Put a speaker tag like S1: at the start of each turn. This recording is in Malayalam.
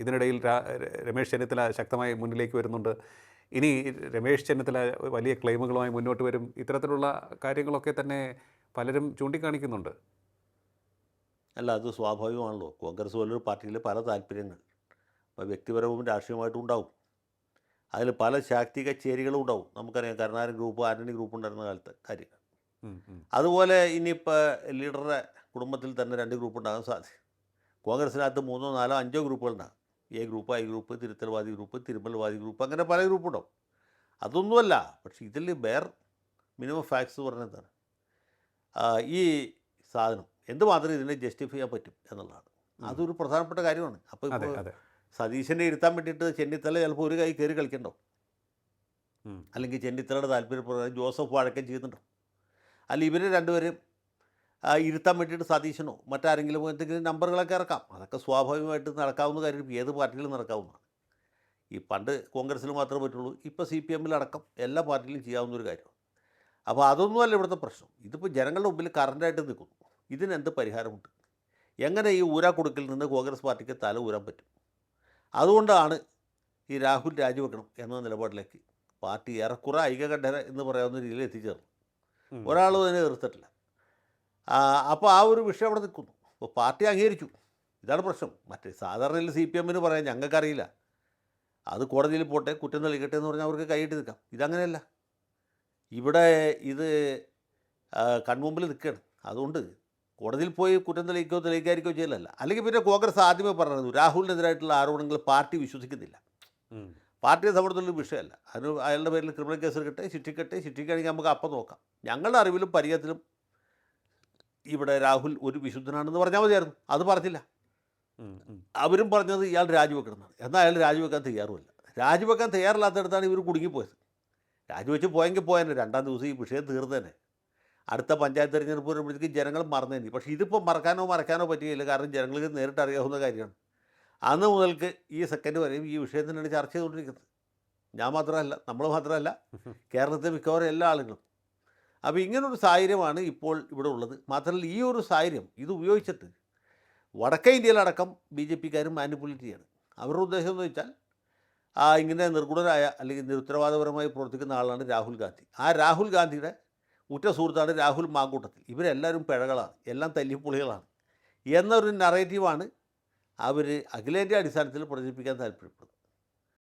S1: ഇതിനിടയിൽ രമേശ് ചെന്നിത്തല ശക്തമായി മുന്നിലേക്ക് വരുന്നുണ്ട്. ഇനി രമേശ് ചെന്നിത്തല വലിയ ക്ലെയിമുകളുമായി മുന്നോട്ട് വരും. ഇത്തരത്തിലുള്ള കാര്യങ്ങളൊക്കെ തന്നെ പലരും ചൂണ്ടിക്കാണിക്കുന്നുണ്ട്.
S2: അല്ല, അത് സ്വാഭാവികമാണല്ലോ. കോൺഗ്രസ് പോലൊരു പാർട്ടിയിൽ പല താല്പര്യങ്ങൾ വ്യക്തിപരവും രാഷ്ട്രീയമായിട്ടും ഉണ്ടാവും. അതിൽ പല ശാക്തിക ചേരികളും ഉണ്ടാവും. നമുക്കറിയാം കരുണാകരൻ ഗ്രൂപ്പ്, ആന്റണി ഗ്രൂപ്പ് ഉണ്ടായിരുന്ന കാലത്തെ കാര്യങ്ങൾ. അതുപോലെ ഇനിയിപ്പോൾ ലീഡറുടെ കുടുംബത്തിൽ തന്നെ 2 ഗ്രൂപ്പ് ഉണ്ടാകാൻ സാധ്യത. കോൺഗ്രസിനകത്ത് 3, 4, 5 ഗ്രൂപ്പുകളുണ്ടാകും. എ ഗ്രൂപ്പ്, ഐ ഗ്രൂപ്പ്, തിരുത്തൽവാദി ഗ്രൂപ്പ്, തിരുമൽവാദി ഗ്രൂപ്പ്, അങ്ങനെ പല ഗ്രൂപ്പുണ്ടാവും. അതൊന്നുമല്ല. പക്ഷേ ഇതിൽ മിനിമം ഫാക്ട്സ് പറഞ്ഞതാണ് ഈ സാധനം എന്തുമാത്രം ഇതിനെ ജസ്റ്റിഫൈ ചെയ്യാൻ പറ്റും എന്നുള്ളതാണ്. അതൊരു പ്രധാനപ്പെട്ട കാര്യമാണ്. അപ്പോൾ ഇപ്പോൾ സതീശനെ ഇരുത്താൻ വേണ്ടിയിട്ട് ചെന്നിത്തല ചിലപ്പോൾ ഒരു കൈ കയറി കളിക്കണ്ടോ, അല്ലെങ്കിൽ ചെന്നിത്തലയുടെ താല്പര്യപ്രകാരം ജോസഫ് വഴക്കം ചെയ്യുന്നുണ്ടോ, അല്ല ഇവർ രണ്ടുപേരും ഇരുത്താൻ വേണ്ടിയിട്ട് സതീശനോ മറ്റാരെങ്കിലും എന്തെങ്കിലും നമ്പറുകളൊക്കെ ഇറക്കാം. അതൊക്കെ സ്വാഭാവികമായിട്ട് നടക്കാവുന്ന കാര്യം, ഏത് പാർട്ടിയിലും നടക്കാവുന്നതാണ്. ഈ പണ്ട് കോൺഗ്രസ്സിൽ മാത്രമേ പറ്റുള്ളൂ, ഇപ്പോൾ CPM അടക്കം എല്ലാ പാർട്ടിയിലും ചെയ്യാവുന്നൊരു കാര്യമാണ്. അപ്പോൾ അതൊന്നുമല്ല ഇവിടുത്തെ പ്രശ്നം. ഇതിപ്പോൾ ജനങ്ങളുടെ മുമ്പിൽ കറണ്ടായിട്ട് നിൽക്കുന്നു. ഇതിനെന്ത് പരിഹാരമുണ്ട്? എങ്ങനെ ഈ ഊരാക്കുടുക്കിൽ നിന്ന് കോൺഗ്രസ് പാർട്ടിക്ക് തല ഊരാൻ പറ്റും? അതുകൊണ്ടാണ് ഈ രാഹുൽ രാജിവെക്കണം എന്ന നിലപാടിലേക്ക് പാർട്ടി ഏറെക്കുറെ ഐക്യകണ്ഠന എന്ന് പറയാവുന്ന രീതിയിൽ എത്തിച്ചേർന്നു. ഒരാളും അതിനെ എതിർത്തിട്ടില്ല. അപ്പോൾ ആ ഒരു വിഷയം അവിടെ നിൽക്കുന്നു. അപ്പോൾ പാർട്ടി അംഗീകരിച്ചു. ഇതാണ് പ്രശ്നം. മറ്റേ സാധാരണ CPM പറയാം ഞങ്ങൾക്കറിയില്ല, അത് കോടതിയിൽ പോട്ടെ, കുറ്റം തെളിയിക്കട്ടെ എന്ന് പറഞ്ഞാൽ അവർക്ക് കൈയിട്ട് നിൽക്കാം. ഇതങ്ങനെയല്ല. ഇവിടെ ഇത് കൺമുമ്പിൽ നിൽക്കുകയാണ്. അതുകൊണ്ട് കോടതിയിൽ പോയി കുറ്റം തെളിയിക്കാതിരിക്കുകയോ ചെയ്യലല്ല. അല്ലെങ്കിൽ പിന്നെ കോൺഗ്രസ് ആദ്യമേ പറഞ്ഞത് രാഹുലിനെതിരായിട്ടുള്ള ആരോപണങ്ങൾ പാർട്ടി വിശ്വസിക്കുന്നില്ല. പാർട്ടിയെ സംബന്ധിച്ചുള്ള വിഷയമല്ല. അതിന് അയാളുടെ പേരിൽ ക്രിമിനൽ കേസ് എടുക്കട്ടെ, ശിക്ഷിക്കുകയാണെങ്കിൽ നമുക്ക് അപ്പം നോക്കാം. ഞങ്ങളുടെ അറിവിലും പരിചയത്തിലും ഇവിടെ രാഹുൽ ഒരു വിശുദ്ധനാണെന്ന് പറഞ്ഞാൽ മതിയായിരുന്നു. അത് പറഞ്ഞില്ല. അവരും പറഞ്ഞത് ഇയാൾ രാജിവെക്കണമെന്നാണ്. എന്നാൽ അയാൾ രാജിവെക്കാൻ തയ്യാറുമല്ല. രാജിവെക്കാൻ തയ്യാറില്ലാത്തടത്താണ് ഇവർ കുടുങ്ങിപ്പോയത്. രാജിവെച്ച് പോയെങ്കിൽ പോയന്നെ, 2-ാം ദിവസം ഈ വിഷയം തീർന്നേനെ. അടുത്ത പഞ്ചായത്ത് തെരഞ്ഞെടുപ്പ് വരുമ്പോഴത്തേക്ക് ജനങ്ങൾ മറന്നേനെ. പക്ഷേ ഇതിപ്പോൾ മറക്കാനോ പറ്റുകയില്ല. കാരണം ജനങ്ങൾക്ക് നേരിട്ട് അറിയാവുന്ന കാര്യമാണ്. അന്ന് മുതൽക്ക് ഈ സെക്കൻഡ് വരെയും ഈ വിഷയം തന്നെയാണ് ചർച്ച ചെയ്തുകൊണ്ടിരിക്കുന്നത്. ഞാൻ മാത്രമല്ല, നമ്മൾ മാത്രമല്ല, കേരളത്തിലെ മിക്കവാറും എല്ലാ ആളുകളും. അപ്പോൾ ഇങ്ങനൊരു സാഹചര്യമാണ് ഇപ്പോൾ ഇവിടെ ഉള്ളത്. മാത്രമല്ല ഈ ഒരു സാഹചര്യം ഇത് ഉപയോഗിച്ചിട്ട് വടക്കേ ഇന്ത്യയിലടക്കം BJPക്കാരും മാനിപ്പുലേറ്റ് ചെയ്യാണ്. അവരുടെ ഉദ്ദേശം എന്ന് വെച്ചാൽ ഇങ്ങനെ നിർഗുണരായ അല്ലെങ്കിൽ നിരുത്തരവാദപരമായി പ്രവർത്തിക്കുന്ന ആളാണ് രാഹുൽ ഗാന്ധി. ആ രാഹുൽ ഗാന്ധിയുടെ ഉറ്റ സുഹൃത്താണ് രാഹുൽ മാങ്കൂട്ടത്തിൽ. ഇവരെല്ലാവരും പിഴകളാണ്, എല്ലാം തല്ലിപ്പൊളികളാണ് എന്നൊരു നറേറ്റീവാണ് അവർ അഖിലേന്ത്യാ അടിസ്ഥാനത്തിൽ പ്രചരിപ്പിക്കാൻ താല്പര്യപ്പെടുന്നത്.